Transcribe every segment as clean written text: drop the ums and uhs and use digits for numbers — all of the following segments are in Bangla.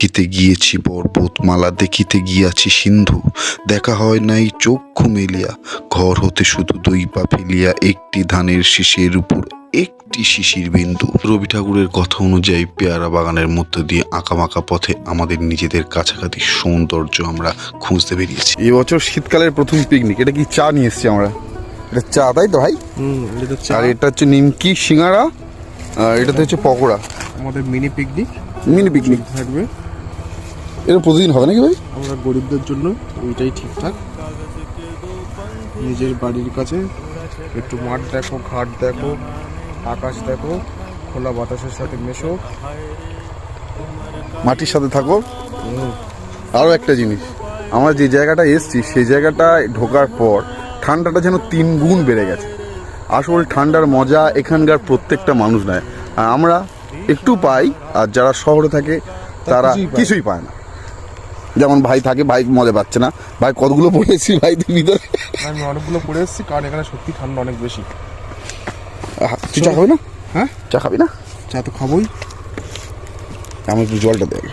দেখিতে গিয়েছি পর্বতমালা, দেখিতে গিয়াছি সিন্ধু, দেখা হয় নাই চক্ষু মেলিয়া। ঘর হতে শুধু 2 পা ফেলিয়া, একটি ধানের শীষের উপর একটি শিশির বিন্দু। রবি ঠাকুরের কথা অনুযায়ী পেয়ারা বাগানের মধ্য দিয়ে আঁকাবাঁকা পথে আমাদের নিজেদের কাছাকাছি সৌন্দর্য আমরা খুঁজতে বেরিয়েছি। এবছর শীতকালের প্রথম পিকনিক। এটা কি চা নিয়ে এসছি আমরা? এটা চা, তাই তো ভাই? আর এটা হচ্ছে নিমকি সিঙ্গারা, আর এটাতে হচ্ছে পকোড়া। আমাদের মিনি পিকনিক থাকবে। এটা প্রতিদিন হবে নাকি ভাই? আমরা গরিবদের জন্য ওইটাই ঠিকঠাক। নিজের বাড়ির কাছে একটু মাঠ দেখো, ঘাট দেখো, আকাশ দেখো, খোলা বাতাসের সাথে মেশো, মাটির সাথে থাকো। আরও একটা জিনিস, আমরা যে জায়গাটা এসছি সেই জায়গাটায় ঢোকার পর ঠান্ডাটা যেন 3 গুণ বেড়ে গেছে। আসল ঠান্ডার মজা এখানকার প্রত্যেকটা মানুষ নেয়, আর আমরা একটু পাই, আর যারা শহরে থাকে তারা কিছুই পায় না। যেমন ভাই থাকে, ভাই মজা পাচ্ছে না। ভাই কতগুলো পড়েছি ভাই তুই ভিতরে? আমি অনেকগুলো পড়ে এসেছি, কারণ এখানে সত্যি ঠান্ডা অনেক বেশি। তুই চা খাবি না? হ্যাঁ, চা খাবি না? চা তো খাবোই। আমার একটু জলটা দেয়।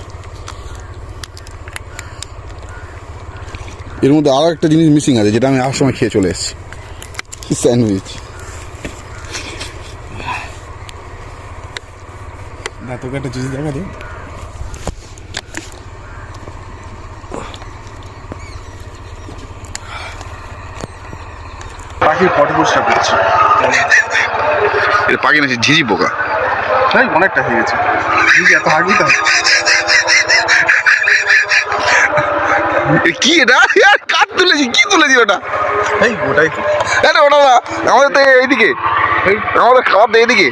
এর মধ্যে আরও একটা জিনিস মিসিং আছে, যেটা আমি আসার সময় খেয়ে চলে এসেছি, স্যান্ডউইচ। না, তোকে একটা জিনিস দেখা দিই। পাখির ফটো পরিষ্কার করছি। এটা পাখি না, ঝিঝি পোকা। তাই অনেকটা হয়ে গেছে। এত আগেই তো কি এটা? কাঠ তুলেছি? কি তুলেছি ওটা? এই ওটাই তো। ওটা না, আমাদের তো এইদিকে, আমাদের খাবার তো এইদিকে।